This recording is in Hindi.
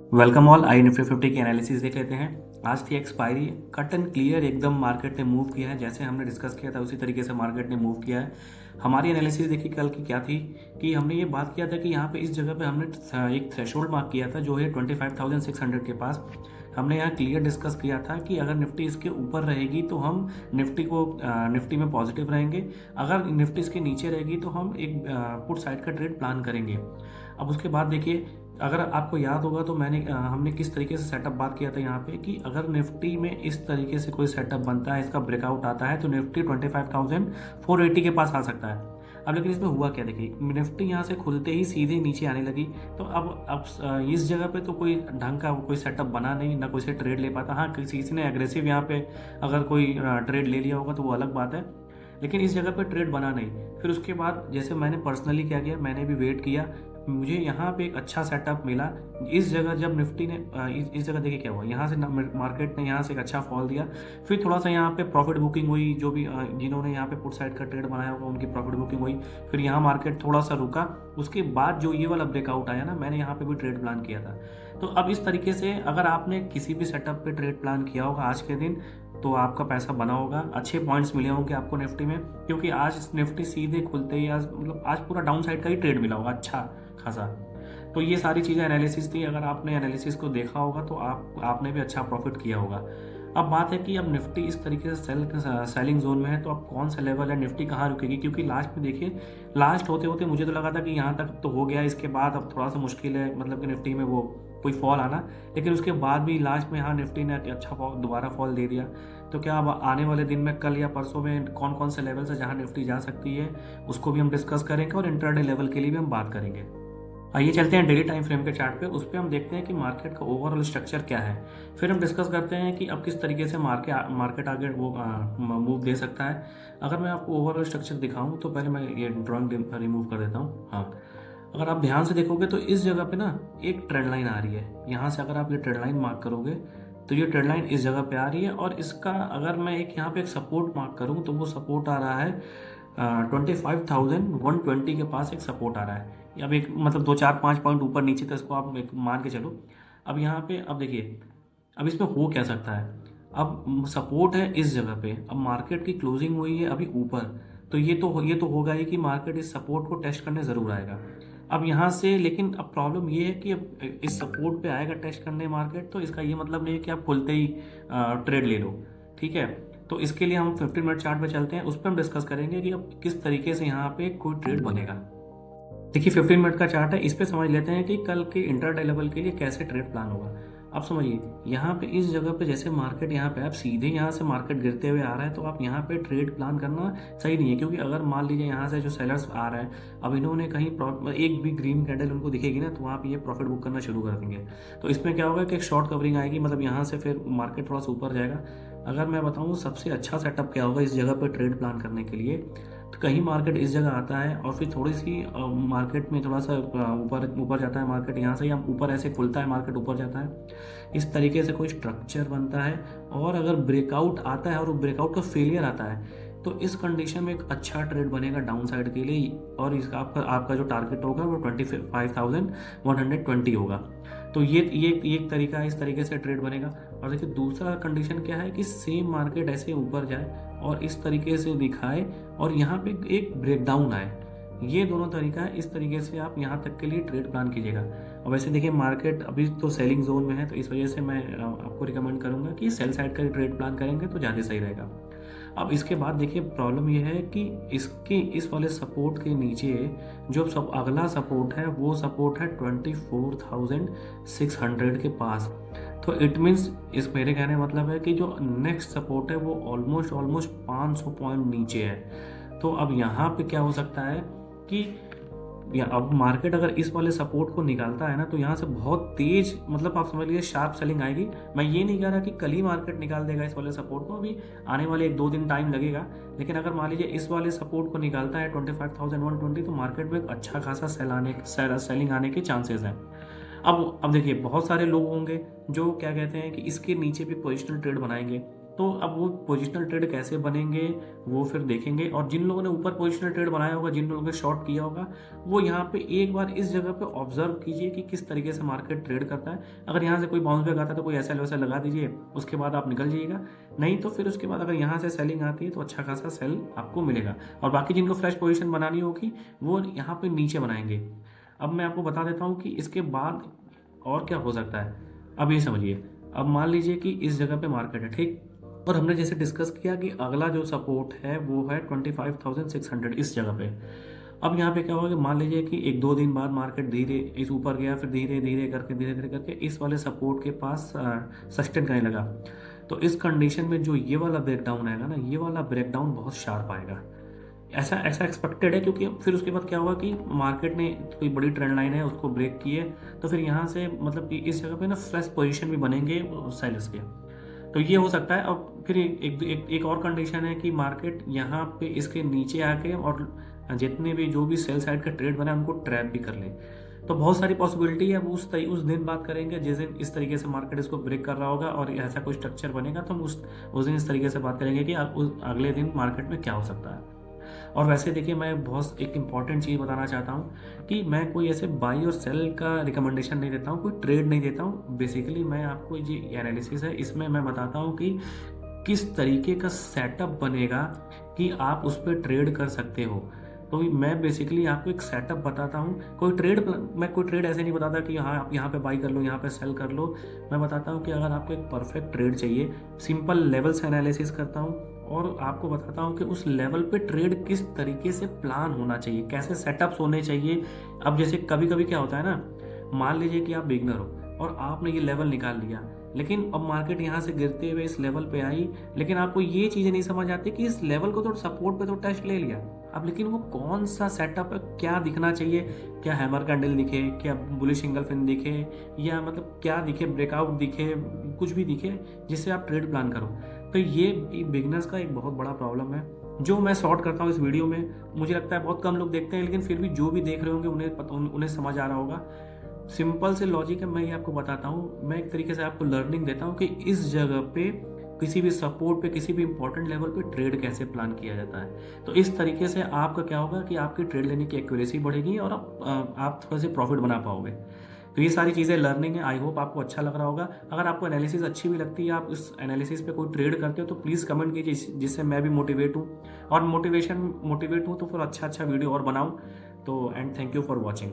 Welcome all. आई निफ्टी 50 की एनालिसिस देख लेते हैं। आज थी एक्सपायरी, कट एंड क्लियर एकदम मार्केट ने मूव किया है। जैसे हमने डिस्कस किया था उसी तरीके से मार्केट ने मूव किया है। हमारी एनालिसिस देखिए कल की क्या थी कि हमने ये बात किया था कि यहाँ पे इस जगह पे हमने एक थ्रेशोल्ड मार्क किया था जो है 25,600 के पास। हमने यहाँ क्लियर डिस्कस किया था कि अगर निफ्टी इसके ऊपर रहेगी तो हम निफ्टी में पॉजिटिव रहेंगे। अगर निफ्टी इसके नीचे रहेगी तो हम एक पुट साइड का ट्रेड प्लान करेंगे। अब उसके बाद देखिए, अगर आपको याद होगा तो हमने किस तरीके से सेटअप बात किया था यहाँ पे कि अगर निफ्टी में इस तरीके से कोई सेटअप बनता है, इसका ब्रेकआउट आता है तो निफ्टी 25,480 के पास आ सकता है। अब लेकिन इसमें हुआ क्या, देखिए निफ्टी यहाँ से खुलते ही सीधे नीचे आने लगी। तो अब इस जगह पे तो कोई ढंग का कोई सेटअप बना नहीं, ना कोई से ट्रेड ले पाता। हाँ, किसी ने एग्रेसिव यहाँ पे अगर कोई ट्रेड ले लिया होगा तो वो अलग बात है, लेकिन इस जगह पे ट्रेड बना नहीं। फिर उसके बाद जैसे मैंने पर्सनली क्या किया, मैंने भी वेट किया। मुझे यहाँ पे एक अच्छा सेटअप मिला। इस जगह जब निफ्टी ने इस जगह देखिए क्या हुआ, यहाँ से मार्केट ने यहाँ से एक अच्छा फॉल दिया। फिर थोड़ा सा यहाँ पे प्रॉफिट बुकिंग हुई, जो भी जिन्होंने यहाँ पे पुट साइड का ट्रेड बनाया होगा उनकी प्रॉफिट बुकिंग हुई। फिर यहाँ मार्केट थोड़ा सा रुका। उसके बाद जो ये वाला ब्रेकआउट आया ना, मैंने यहाँ पे भी ट्रेड प्लान किया था। तो अब इस तरीके से अगर आपने किसी भी सेटअप पे ट्रेड प्लान किया होगा आज के दिन, तो आपका पैसा बना होगा, अच्छे पॉइंट्स मिले होंगे आपको निफ्टी में। क्योंकि आज निफ्टी सीधे खुलते ही आज पूरा डाउन साइड का ही ट्रेड मिला होगा अच्छा खासा। तो ये सारी चीज़ें एनालिसिस थी। अगर आपने एनालिसिस को देखा होगा तो आपने भी अच्छा प्रॉफिट किया होगा। अब बात है कि अब निफ्टी इस तरीके से सेलिंग जोन में है, तो अब कौन सा लेवल है, निफ्टी कहाँ रुकेगी। क्योंकि लास्ट में देखिए, लास्ट होते होते मुझे तो लगा था कि यहाँ तक तो हो गया, इसके बाद अब थोड़ा सा मुश्किल है, मतलब कि निफ्टी में वो कोई फॉल आना। लेकिन उसके बाद भी लास्ट में हाँ निफ्टी ने अच्छा दोबारा फॉल दे दिया। तो क्या अब आने वाले दिन में कल या परसों में कौन कौन से लेवल से जहाँ निफ्टी जा सकती है उसको भी हम डिस्कस करेंगे, और इंटरडे लेवल के लिए भी हम बात करेंगे। आइए चलते हैं डेली टाइम फ्रेम के चार्ट पे, उस पर हम देखते हैं कि मार्केट का ओवरऑल स्ट्रक्चर क्या है। फिर हम डिस्कस करते हैं कि अब किस तरीके से मार्केट आगे वो मूव दे सकता है। अगर मैं आपको ओवरऑल स्ट्रक्चर दिखाऊं तो पहले मैं ये ड्राइंग रिमूव कर देता हूँ। हाँ, अगर आप ध्यान से देखोगे तो इस जगह पे ना एक ट्रेंड लाइन आ रही है। यहाँ से अगर आप ये ट्रेंड लाइन मार्क करोगे तो ये ट्रेंड लाइन इस जगह पे आ रही है, और इसका अगर मैं एक यहाँ पे एक सपोर्ट मार्क करूँ तो वो सपोर्ट आ रहा है 25,120 के पास एक सपोर्ट आ रहा है। अब एक मतलब 2 4 5 पॉइंट ऊपर नीचे तो इसको आप एक मान के चलो। अब यहाँ पे अब देखिए, अब इसमें हो क्या सकता है। अब सपोर्ट है इस जगह पे, अब मार्केट की क्लोजिंग हुई है अभी ऊपर, तो ये तो होगा ही कि मार्केट इस सपोर्ट को टेस्ट करने ज़रूर आएगा। अब यहाँ से लेकिन अब प्रॉब्लम ये है कि अब इस सपोर्ट पे आएगा टेस्ट करने मार्केट, तो इसका ये मतलब नहीं है कि आप खुलते ही ट्रेड ले लो। ठीक है, तो इसके लिए हम 15 मिनट चार्ट पे चलते हैं, उस पर हम डिस्कस करेंगे कि अब किस तरीके से यहाँ पे कोई ट्रेड बनेगा। देखिए 15 मिनट का चार्ट है, इस पे समझ लेते हैं कि कल के इंटरडे लेवल के लिए कैसे ट्रेड प्लान होगा। अब समझिए, यहाँ पे इस जगह पे जैसे मार्केट यहाँ पे आप सीधे यहाँ से मार्केट गिरते हुए आ रहा है, तो आप यहाँ पे ट्रेड प्लान करना सही नहीं है। क्योंकि अगर मान लीजिए यहाँ से जो सेलर्स आ रहा है, अब इन्होंने कहीं एक भी ग्रीन कैंडल उनको दिखेगी ना, तो वहाँ पे ये प्रॉफिट बुक करना शुरू कर देंगे। तो इसमें क्या होगा कि एक शॉर्ट कवरिंग आएगी, मतलब यहाँ से फिर मार्केट थोड़ा सा ऊपर जाएगा। अगर मैं बताऊँ सबसे अच्छा सेटअप क्या होगा इस जगह पर ट्रेड प्लान करने के लिए, तो कहीं मार्केट इस जगह आता है और फिर थोड़ी सी मार्केट में थोड़ा सा ऊपर ऊपर जाता है मार्केट, यहाँ से या ऊपर ऐसे खुलता है मार्केट ऊपर जाता है, इस तरीके से कोई स्ट्रक्चर बनता है। और अगर ब्रेकआउट आता है और वो ब्रेकआउट का फेलियर आता है, तो इस कंडीशन में एक अच्छा ट्रेड बनेगा डाउन साइड के लिए, और इसका आपका जो टारगेट होगा वो 25,120 होगा। तो ये एक तरीका है, इस तरीके से ट्रेड बनेगा। और देखिए दूसरा कंडीशन क्या है कि सेम मार्केट ऐसे ऊपर जाए और इस तरीके से दिखाए और यहाँ पे एक ब्रेकडाउन आए। ये दोनों तरीका है, इस तरीके से आप यहाँ तक के लिए ट्रेड प्लान कीजिएगा। और वैसे देखिए मार्केट अभी तो सेलिंग जोन में है, तो इस वजह से मैं आपको रिकमेंड करूंगा कि सेल साइड का ट्रेड प्लान करेंगे तो ज़्यादा सही रहेगा। अब इसके बाद देखिए प्रॉब्लम यह है कि इसके इस वाले सपोर्ट के नीचे जो अगला सपोर्ट है वो सपोर्ट है 24,600 के पास। तो इट मीन्स इस मेरे कहने का मतलब है कि जो नेक्स्ट सपोर्ट है वो ऑलमोस्ट ऑलमोस्ट 500 पॉइंट नीचे है। तो अब यहाँ पे क्या हो सकता है कि या अब मार्केट अगर इस वाले सपोर्ट को निकालता है ना, तो यहाँ से बहुत तेज, मतलब आप समझ लीजिए शार्प सेलिंग आएगी। मैं ये नहीं कह रहा कि कल ही मार्केट निकाल देगा इस वाले सपोर्ट को, अभी आने वाले 1 2 दिन टाइम लगेगा। लेकिन अगर मान लीजिए इस वाले सपोर्ट को निकालता है 25,120, तो मार्केट में एक अच्छा खासा सेलिंग आने के चांसेस हैं। अब देखिए बहुत सारे लोग होंगे जो क्या कहते हैं कि इसके नीचे भी पोजिशनल ट्रेड बनाएंगे। तो अब वो पोजिशनल ट्रेड कैसे बनेंगे वो फिर देखेंगे। और जिन लोगों ने ऊपर पोजिशनल ट्रेड बनाया होगा, जिन लोगों ने शॉर्ट किया होगा, वो यहाँ पे एक बार इस जगह पे ऑब्जर्व कीजिए कि किस तरीके से मार्केट ट्रेड करता है। अगर यहाँ से कोई बाउंस बैक आता है तो कोई ऐसा वैसा लगा दीजिए, उसके बाद आप निकल जाइएगा। नहीं तो फिर उसके बाद अगर यहाँ से सेलिंग आती है तो अच्छा खासा सेल आपको मिलेगा। और बाकी जिनको फ्रेश पोजिशन बनानी होगी वो यहाँ पे नीचे बनाएंगे। अब मैं आपको बता देता हूँ कि इसके बाद और क्या हो सकता है। अब ये समझिए, अब मान लीजिए कि इस जगह पे मार्केट है, ठीक, और हमने जैसे डिस्कस किया कि अगला जो सपोर्ट है वो है 25,600 इस जगह पे। अब यहाँ पे क्या होगा कि मान लीजिए कि एक दो दिन बाद मार्केट धीरे इस ऊपर गया, फिर धीरे धीरे करके इस वाले सपोर्ट के पास सस्टेन करने लगा। तो इस कंडीशन में जो ये वाला ब्रेकडाउन आएगा ना, ये वाला ब्रेकडाउन बहुत शार्प आएगा। ऐसा ऐसा एक्सपेक्टेड है, क्योंकि फिर उसके बाद क्या हुआ कि मार्केट ने कोई बड़ी ट्रेंड लाइन है उसको ब्रेक किए, तो फिर यहाँ से मतलब कि इस जगह पे ना फ्रेश पोजीशन भी बनेंगे सेलर्स के। तो ये हो सकता है। और फिर एक और कंडीशन है कि मार्केट यहाँ पे इसके नीचे आके और जितने भी जो भी सेल साइड का ट्रेड बना है उनको ट्रैप भी कर ले। तो बहुत सारी पॉसिबिलिटी है। उस दिन बात करेंगे जिस दिन इस तरीके से मार्केट इसको ब्रेक कर रहा होगा और ऐसा कोई स्ट्रक्चर बनेगा, तो हम उस दिन इस तरीके से बात करेंगे कि अगले दिन मार्केट में क्या हो सकता है। और वैसे देखिए, मैं बहुत एक इम्पॉर्टेंट चीज़ बताना चाहता हूँ कि मैं कोई ऐसे बाई और सेल का रिकमेंडेशन नहीं देता हूँ, कोई ट्रेड नहीं देता हूँ। बेसिकली मैं आपको ये एनालिसिस है, इसमें मैं बताता हूँ कि किस तरीके का सेटअप बनेगा कि आप उस पर ट्रेड कर सकते हो। तो मैं बेसिकली आपको एक सेटअप बताता हूँ। मैं कोई ट्रेड ऐसे नहीं बताता कि हाँ आप यहाँ पे बाई कर लो, यहाँ पे सेल कर लो। मैं बताता हूँ कि अगर आपको एक परफेक्ट ट्रेड चाहिए, सिंपल लेवल्स एनालिसिस करता हूँ और आपको बताता हूँ कि उस लेवल पे ट्रेड किस तरीके से प्लान होना चाहिए, कैसे सेटअप्स होने चाहिए। अब जैसे कभी कभी क्या होता है ना, मान लीजिए कि आप बिगनर हो और आपने ये लेवल निकाल लिया, लेकिन अब मार्केट यहाँ से गिरते हुए इस लेवल पे आई, लेकिन आपको ये चीज़ें नहीं समझ आती कि इस लेवल को तो सपोर्ट पे तो टेस्ट ले लिया अब, लेकिन वो कौन सा सेटअप है, क्या दिखना चाहिए, क्या हैमर कैंडल दिखे, क्या बुलिश सिंगल फिन दिखे, या मतलब क्या दिखे, ब्रेकआउट दिखे, कुछ भी दिखे जिससे आप ट्रेड प्लान करो। तो ये बिगनर्स का एक बहुत बड़ा प्रॉब्लम है जो मैं सॉर्ट करता हूँ इस वीडियो में। मुझे लगता है बहुत कम लोग देखते हैं, लेकिन फिर भी जो भी देख रहे होंगे उन्हें समझ आ रहा होगा। सिंपल से लॉजिक है, मैं ये आपको बताता हूँ। मैं एक तरीके से आपको लर्निंग देता हूँ कि इस जगह पे किसी भी सपोर्ट पे, किसी भी इंपॉर्टेंट लेवल पे ट्रेड कैसे प्लान किया जाता है। तो इस तरीके से आपका क्या होगा कि आपकी ट्रेड लेने की एक्यूरेसी बढ़ेगी और आप थोड़ा से प्रॉफिट बना पाओगे। तो ये सारी चीज़ें लर्निंग है। आई होप आपको अच्छा लग रहा होगा। अगर आपको एनालिसिस अच्छी भी लगती है, आप इस एनालिसिस पे कोई ट्रेड करते हो, तो प्लीज़ कमेंट कीजिए जिससे मैं भी मोटिवेट हूँ और मोटिवेट हूँ तो फिर अच्छा वीडियो और बनाऊँ। तो and thank you for watching.